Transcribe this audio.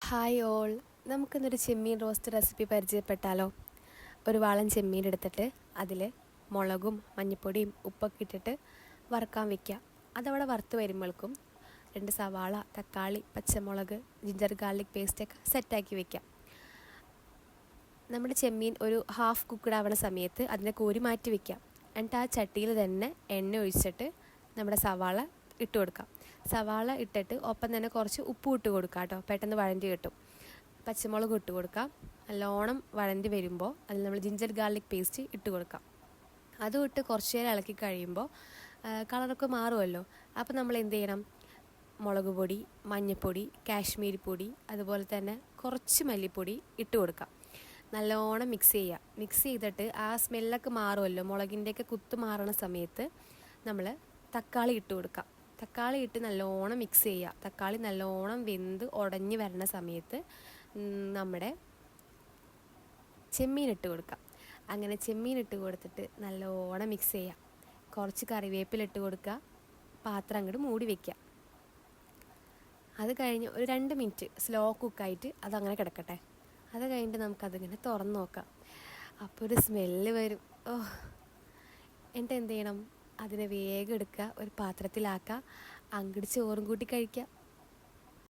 Hi all, നമുക്കിന്നൊരു ചെമ്മീൻ roast recipe പരിചയപ്പെട്ടാലോ? ഒരു വാളൻ ചെമ്മീൻ എടുത്തിട്ട് അതിൽ മുളകും മഞ്ഞൾപ്പൊടിയും ഉപ്പൊക്കെ ഇട്ടിട്ട് വറുക്കാൻ വയ്ക്കുക. അതവിടെ വറുത്ത് വരുമ്പോഴേക്കും 2 സവാള, തക്കാളി, പച്ചമുളക്, ജിഞ്ചർ ഗാർലിക് പേസ്റ്റൊക്കെ സെറ്റാക്കി വയ്ക്കുക. നമ്മുടെ ചെമ്മീൻ ഒരു ഹാഫ് കുക്ക്ഡ് ആവുന്ന സമയത്ത് അതിനെ കോരി മാറ്റി വയ്ക്കുക. എന്നിട്ട് ആ ചട്ടിയിൽ തന്നെ എണ്ണ ഒഴിച്ചിട്ട് നമ്മുടെ സവാള ഇട്ട് കൊടുക്കാം. സവാള ഇട്ടിട്ട് ഒപ്പം തന്നെ കുറച്ച് ഉപ്പ് ഇട്ട് കൊടുക്കാം കേട്ടോ, പെട്ടെന്ന് വഴണ്ടി കിട്ടും. പച്ചമുളക് ഇട്ട് കൊടുക്കാം. നല്ലോണം വഴണ്ടി വരുമ്പോൾ അതിൽ നമ്മൾ ജിഞ്ചർ ഗാർലിക് പേസ്റ്റ് ഇട്ട് കൊടുക്കാം. അതും ഇട്ട് കുറച്ച് നേരം ഇളക്കി കഴിയുമ്പോൾ കളറൊക്കെ മാറുമല്ലോ. അപ്പോൾ നമ്മൾ എന്ത് ചെയ്യണം? മുളക് പൊടി, മഞ്ഞൾപ്പൊടി, കാശ്മീരി പൊടി, അതുപോലെ തന്നെ കുറച്ച് മല്ലിപ്പൊടി ഇട്ട് കൊടുക്കാം. നല്ലോണം മിക്സ് ചെയ്യുക. മിക്സ് ചെയ്തിട്ട് ആ സ്മെല്ലൊക്കെ മാറുമല്ലോ, മുളകിൻ്റെയൊക്കെ കുത്ത് മാറണ സമയത്ത് നമ്മൾ തക്കാളി ഇട്ട് കൊടുക്കാം. തക്കാളി ഇട്ട് നല്ലോണം മിക്സ് ചെയ്യുക. തക്കാളി നല്ലോണം വെന്ത് ഉടഞ്ഞ് വരുന്ന സമയത്ത് നമ്മുടെ ചെമ്മീൻ ഇട്ട് കൊടുക്കാം. അങ്ങനെ ചെമ്മീൻ ഇട്ട് കൊടുത്തിട്ട് നല്ലോണം മിക്സ് ചെയ്യുക. കുറച്ച് കറിവേപ്പിലിട്ട് കൊടുക്കുക. പാത്രം അങ്ങോട്ട് മൂടി വയ്ക്കുക. അത് കഴിഞ്ഞ് ഒരു 2 മിനിറ്റ് സ്ലോ കുക്കായിട്ട് അതങ്ങനെ കിടക്കട്ടെ. അത് കഴിഞ്ഞിട്ട് നമുക്കതിങ്ങനെ തുറന്ന് നോക്കാം. അപ്പോൾ ഒരു സ്മെല്ല് വരും. എന്നിട്ട് എന്ത് ചെയ്യണം? അതിനെ വേഗം എടുക്കുക, ഒരു പാത്രത്തിലാക്കുക, അങ്ങോട്ട് ചോറും കൂട്ടി കഴിക്കുക.